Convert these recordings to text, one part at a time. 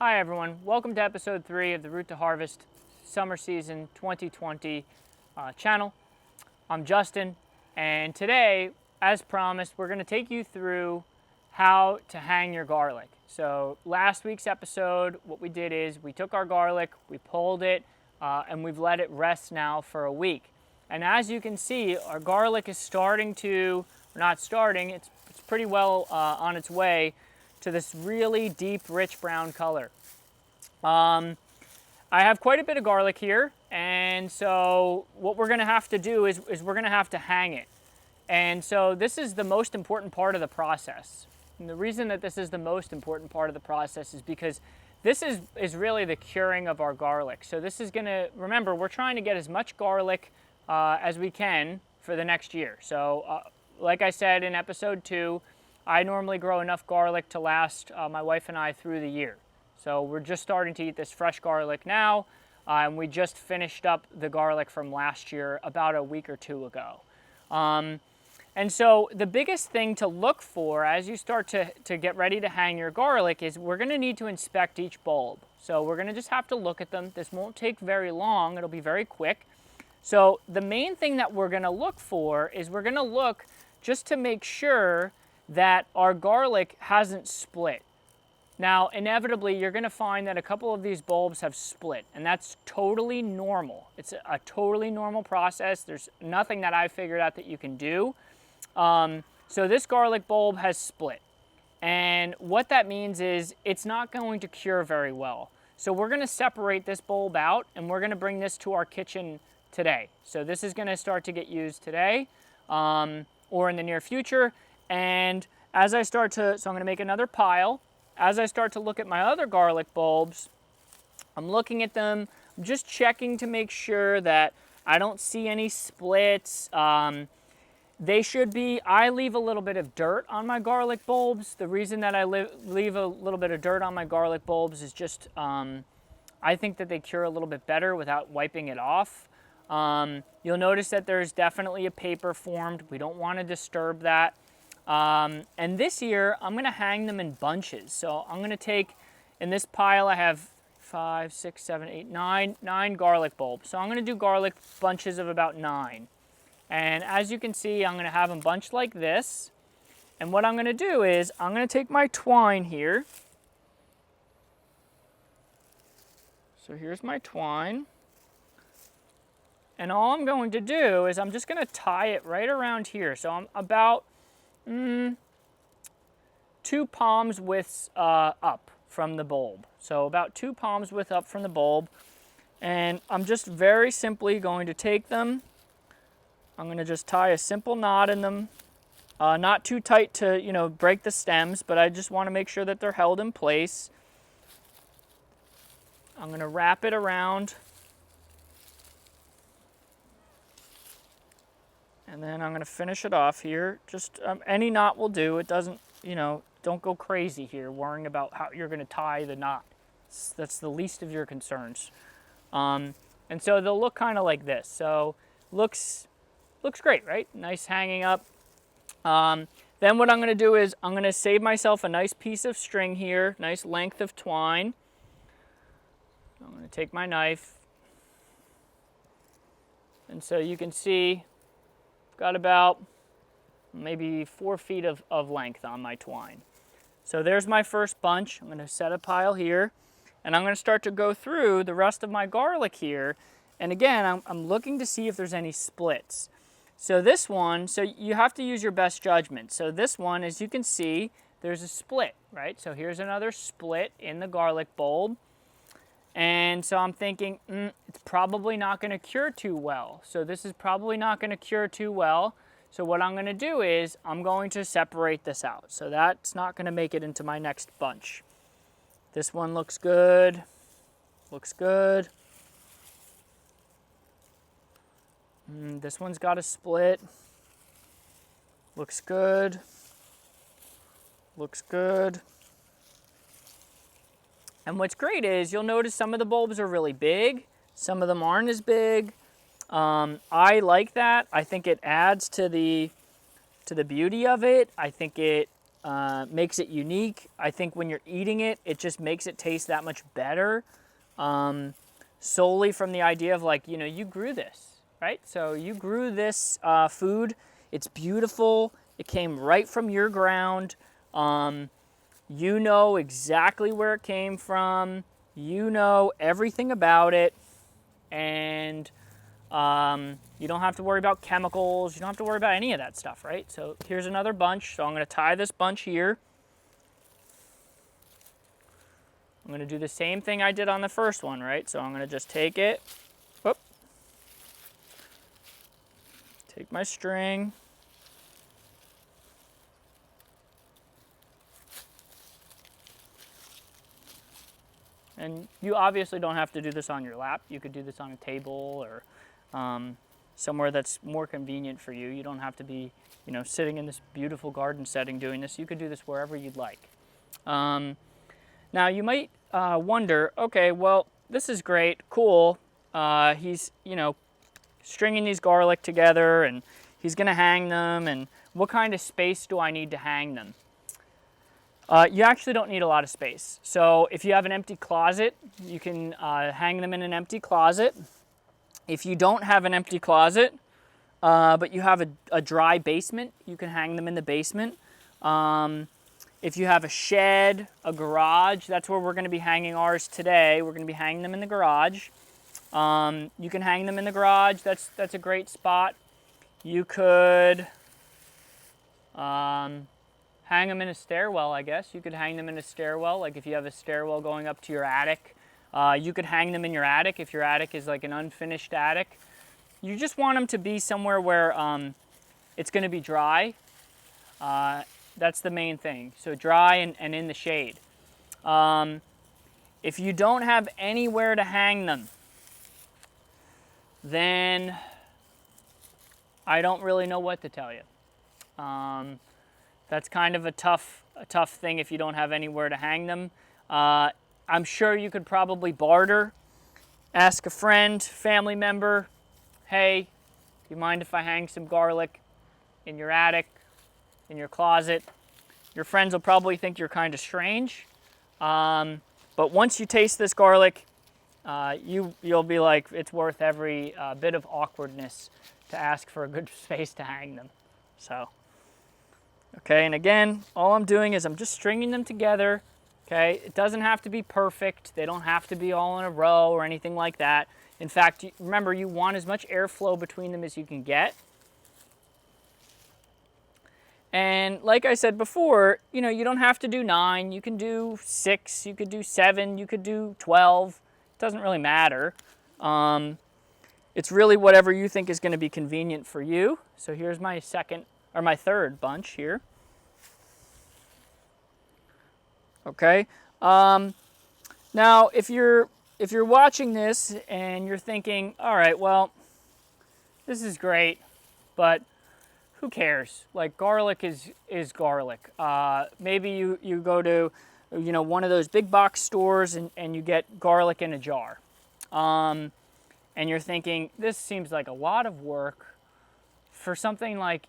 Hi everyone, welcome to episode 3 of the Root to Harvest Summer Season 2020 channel. I'm Justin, and today, as promised, we're going to take you through how to hang your garlic. So last week's episode, what we did is we took our garlic, we pulled it, and we've let it rest now for a week. And as you can see, our garlic is starting to, not starting, it's pretty well on its way to this really deep, rich brown color. I have quite a bit of garlic here, and so what we're going to have to do is we're going to have to hang it. And so this is the most important part of the process. And the reason that this is the most important part of the process is because this is really the curing of our garlic. So this is going to, remember, we're trying to get as much garlic as we can for the next year. So like I said in episode 2, I normally grow enough garlic to last my wife and I through the year. So we're just starting to eat this fresh garlic now, and we just finished up the garlic from last year about a week or two ago. And so the biggest thing to look for as you start to get ready to hang your garlic is we're going to need to inspect each bulb. So we're going to just have to look at them. This won't take very long. It'll be very quick. So the main thing that we're going to look for is we're going to look just to make sure that our garlic hasn't split. Now, inevitably, you're going to find that a couple of these bulbs have split, and that's totally normal. It's a totally normal process. There's nothing that I figured out that you can do. So this garlic bulb has split, and what that means is it's not going to cure very well. So we're going to separate this bulb out, and we're going to bring this to our kitchen today. So this is going to start to get used today or in the near future. And as I start to, so I'm going to make another pile. As I start to look at my other garlic bulbs, I'm looking at them, I'm just checking to make sure that I don't see any splits. They should be, I leave a little bit of dirt on my garlic bulbs. The reason that I leave a little bit of dirt on my garlic bulbs is just, I think that they cure a little bit better without wiping it off. You'll notice that there's definitely a paper formed. We don't want to disturb that. And this year, I'm going to hang them in bunches. So I'm going to take, in this pile, I have 5, 6, 7, 8, 9 garlic bulbs. So I'm going to do garlic bunches of about 9. And as you can see, I'm going to have them bunched like this. And what I'm going to do is, I'm going to take my twine here. So here's my twine. And all I'm going to do is I'm just going to tie it right around here. So I'm about 2 palms widths up from the bulb. So about 2 palms width up from the bulb. And I'm just very simply going to take them. I'm going to just tie a simple knot in them. Not too tight to, break the stems, but I just want to make sure that they're held in place. I'm going to wrap it around. And then I'm going to finish it off here. Just any knot will do. It doesn't, don't go crazy here worrying about how you're going to tie the knot. That's the least of your concerns. And so they'll look kind of like this. So looks great, right? Nice hanging up. Then what I'm going to do is I'm going to save myself a nice piece of string here, nice length of twine. I'm going to take my knife. And so you can see got about maybe 4 feet of length on my twine. So there's my first bunch. I'm going to set a pile here, and I'm going to start to go through the rest of my garlic here. And again, I'm looking to see if there's any splits. So this one, so you have to use your best judgment. So this one, as you can see, there's a split, right? So here's another split in the garlic bulb. And so I'm thinking, it's probably not going to cure too well. So this is probably not going to cure too well. So what I'm going to do is I'm going to separate this out. So that's not going to make it into my next bunch. This one looks good. Looks good. This one's got a split. Looks good. Looks good. And what's great is you'll notice some of the bulbs are really big, some of them aren't as big. I like that. I think it adds to the beauty of it. I think it makes it unique. I think when you're eating it, it just makes it taste that much better. Solely from the idea of like, you grew this, right? So you grew this food. It's beautiful. It came right from your ground. You know exactly where it came from. You know everything about it. And you don't have to worry about chemicals. You don't have to worry about any of that stuff, right? So here's another bunch. So I'm going to tie this bunch here. I'm going to do the same thing I did on the first one, right? So I'm going to just take it, whoop, take my string, and you obviously don't have to do this on your lap. You could do this on a table or somewhere that's more convenient for you. You don't have to be, sitting in this beautiful garden setting doing this. You could do this wherever you'd like. Now you might wonder, okay, well, this is great, cool. He's, stringing these garlic together and he's gonna hang them, and what kind of space do I need to hang them? You actually don't need a lot of space. So if you have an empty closet, you can hang them in an empty closet. If you don't have an empty closet, but you have a dry basement, you can hang them in the basement. If you have a shed, a garage, that's where we're going to be hanging ours today. We're going to be hanging them in the garage. You can hang them in the garage. That's a great spot. You could hang them in a stairwell, I guess. You could hang them in a stairwell, like if you have a stairwell going up to your attic. You could hang them in your attic if your attic is like an unfinished attic. You just want them to be somewhere where it's going to be dry. That's the main thing. So dry and in the shade. If you don't have anywhere to hang them, then I don't really know what to tell you. That's kind of a tough thing if you don't have anywhere to hang them. I'm sure you could probably barter. Ask a friend, family member, hey, do you mind if I hang some garlic in your attic, in your closet? Your friends will probably think you're kind of strange. But once you taste this garlic, you'll be like, it's worth every bit of awkwardness to ask for a good space to hang them. So, okay, and again, all I'm doing is I'm just stringing them together. Okay, it doesn't have to be perfect. They don't have to be all in a row or anything like that. In fact, remember, you want as much airflow between them as you can get. And like I said before, you don't have to do 9. You can do 6, you could do 7, you could do 12. It doesn't really matter. It's really whatever you think is going to be convenient for you. So here's my third bunch here. Okay. Now, if you're watching this and you're thinking, all right, well, this is great, but who cares? Like, garlic is garlic. Maybe you go to, one of those big box stores and you get garlic in a jar. And you're thinking, this seems like a lot of work for something like,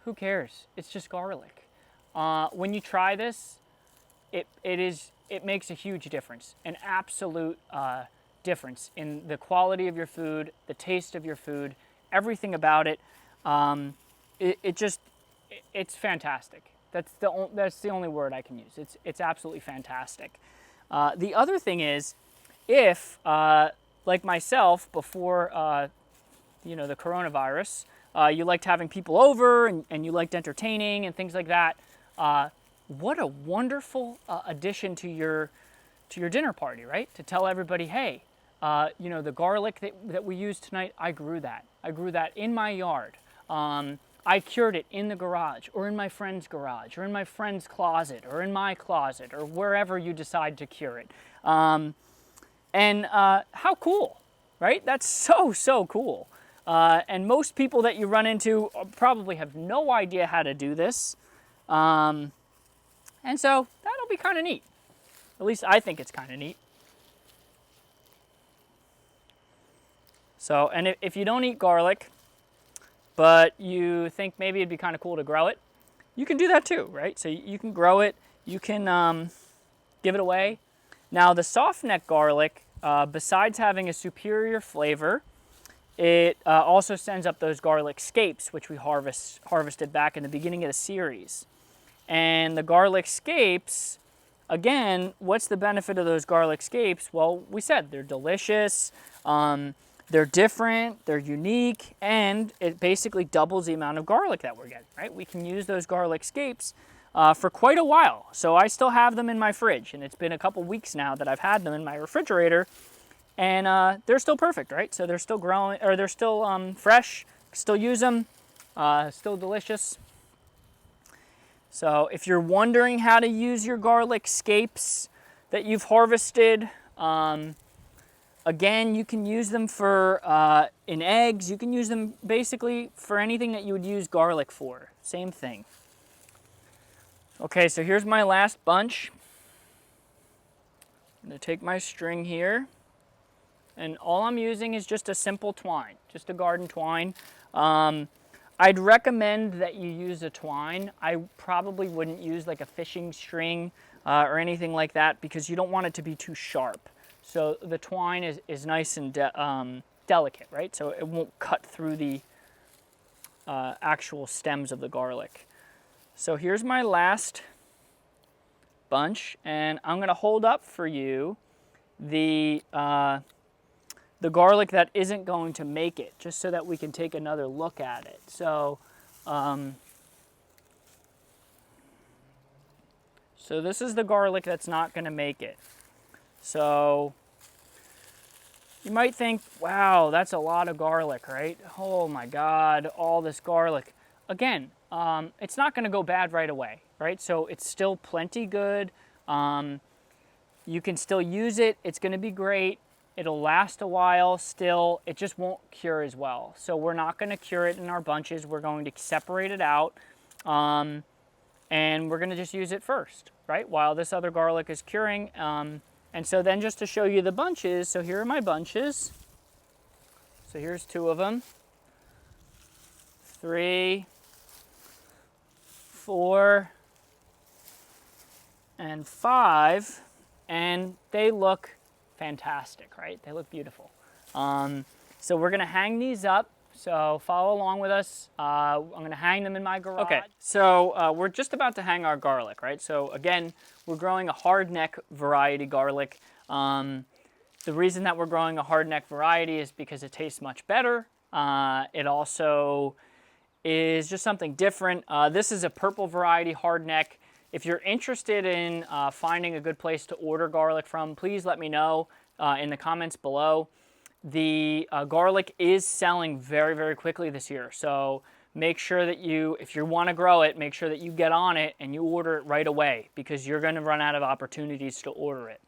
who cares? It's just garlic. When you try this, it makes a huge difference, an absolute difference in the quality of your food, the taste of your food, everything about it. It's fantastic. That's the only word I can use. It's absolutely fantastic. The other thing is, if like myself before the coronavirus, you liked having people over and you liked entertaining and things like that. What a wonderful addition to your dinner party, right? To tell everybody, hey, the garlic that we used tonight, I grew that. I grew that in my yard. I cured it in the garage, or in my friend's garage, or in my friend's closet, or in my closet, or wherever you decide to cure it. And how cool, right? That's so cool. And most people that you run into probably have no idea how to do this. And so that'll be kind of neat. At least I think it's kind of neat. So, and if you don't eat garlic, but you think maybe it'd be kind of cool to grow it, you can do that too, right? So you can grow it, you can give it away. Now the soft neck garlic, besides having a superior flavor, it also sends up those garlic scapes, which we harvested back in the beginning of the series. And the garlic scapes, again, what's the benefit of those garlic scapes? Well, we said they're delicious, they're different, they're unique, and it basically doubles the amount of garlic that we're getting, right? We can use those garlic scapes for quite a while. So I still have them in my fridge, and it's been a couple weeks now that I've had them in my refrigerator, and they're still perfect, right? So they're still growing, or they're still fresh, still use them, still delicious. So if you're wondering how to use your garlic scapes that you've harvested, again, you can use them for in eggs. You can use them basically for anything that you would use garlic for. Same thing. Okay, so here's my last bunch. I'm going to take my string here, and all I'm using is just a simple twine, just a garden twine. I'd recommend that you use a twine. I probably wouldn't use like a fishing string or anything like that because you don't want it to be too sharp. So the twine is nice and delicate, right? So it won't cut through the actual stems of the garlic. So here's my last bunch, and I'm going to hold up for you the garlic that isn't going to make it, just so that we can take another look at it. So, so this is the garlic that's not going to make it. So you might think, wow, that's a lot of garlic, right? Oh my God, all this garlic. Again, it's not going to go bad right away, right? So it's still plenty good. You can still use it. It's going to be great. It'll last a while still. It just won't cure as well. So we're not going to cure it in our bunches. We're going to separate it out, and we're going to just use it first, right? While this other garlic is curing. And so then just to show you the bunches, so here are my bunches. So here's 2 of them. 3, 4, and 5, and they look fantastic, right? They look beautiful. So we're gonna hang these up, so follow along with us. I'm gonna hang them in my garage. Okay, so we're just about to hang our garlic, right? So again, we're growing a hardneck variety garlic. The reason that we're growing a hardneck variety is because it tastes much better. It also is just something different. This is a purple variety hardneck. If you're interested in finding a good place to order garlic from, please let me know in the comments below. The garlic is selling very, very quickly this year. So make sure that you, if you want to grow it, make sure that you get on it and you order it right away because you're going to run out of opportunities to order it.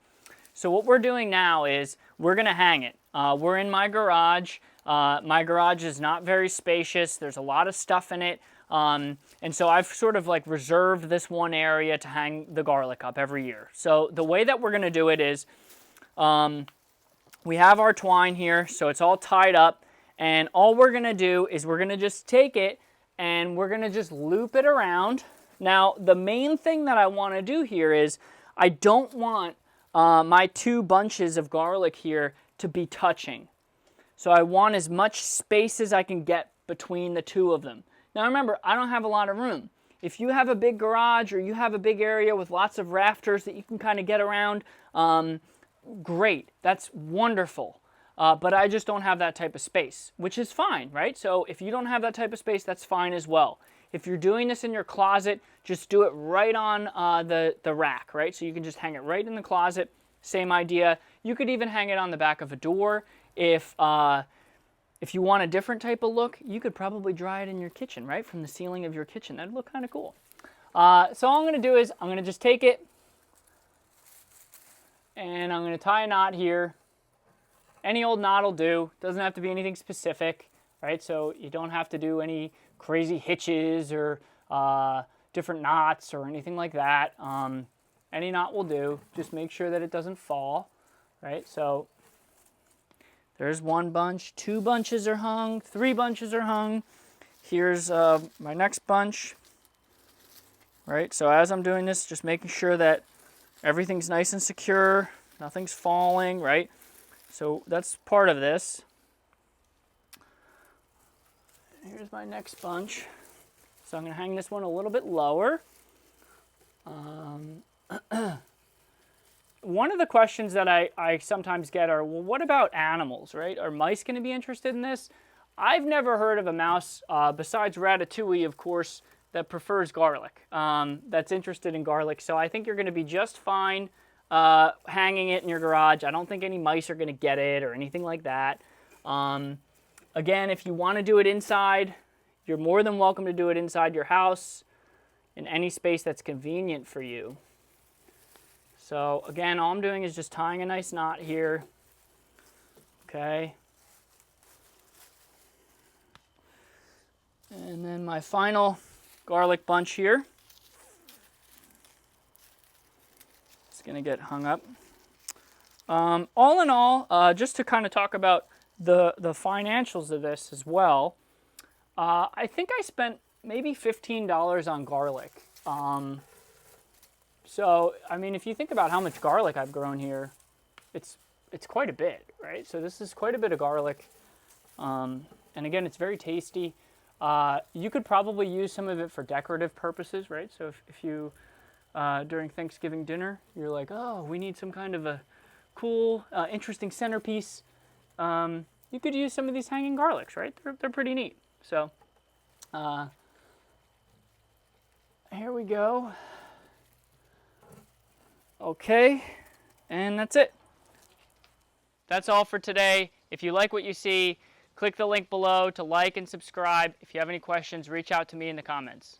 So what we're doing now is we're going to hang it. We're in my garage. My garage is not very spacious. There's a lot of stuff in it. And so I've sort of like reserved this one area to hang the garlic up every year. So the way that we're going to do it is we have our twine here, so it's all tied up. And all we're going to do is we're going to just take it and we're going to just loop it around. Now, the main thing that I want to do here is I don't want my 2 bunches of garlic here to be touching. So I want as much space as I can get between the 2 of them. Now remember, I don't have a lot of room. If you have a big garage or you have a big area with lots of rafters that you can kind of get around, great, that's wonderful. But I just don't have that type of space, which is fine, right? So if you don't have that type of space, that's fine as well. If you're doing this in your closet, just do it right on the rack, right? So you can just hang it right in the closet, same idea. You could even hang it on the back of a door. If you want a different type of look, you could probably dry it in your kitchen, right? From the ceiling of your kitchen. That'd look kind of cool. So all I'm going to do is I'm going to just take it and I'm going to tie a knot here. Any old knot will do. Doesn't have to be anything specific, right? So you don't have to do any crazy hitches or different knots or anything like that. Any knot will do. Just make sure that it doesn't fall, right? So there's 1 bunch, 2 bunches are hung, 3 bunches are hung. Here's my next bunch. right? So as I'm doing this, just making sure that everything's nice and secure, nothing's falling, right? So that's part of this. Here's my next bunch. So I'm going to hang this one a little bit lower. One of the questions that I sometimes get are, well, what about animals, right? Are mice going to be interested in this? I've never heard of a mouse, besides Ratatouille, of course, that prefers garlic, that's interested in garlic. So I think you're going to be just fine hanging it in your garage. I don't think any mice are going to get it or anything like that. Again, if you want to do it inside, you're more than welcome to do it inside your house in any space that's convenient for you. So again, all I'm doing is just tying a nice knot here. Okay. And then my final garlic bunch here. It's going to get hung up. All in all, just to kind of talk about the financials of this as well, I think I spent maybe $15 on garlic. So, I mean, if you think about how much garlic I've grown here, it's quite a bit, right? So this is quite a bit of garlic. And again, it's very tasty. You could probably use some of it for decorative purposes, right? So if you, during Thanksgiving dinner, you're like, oh, we need some kind of a cool, interesting centerpiece, you could use some of these hanging garlics, right? They're pretty neat. So here we go. Okay, and that's it. That's all for today. If you like what you see, click the link below to like and subscribe. If you have any questions, reach out to me in the comments.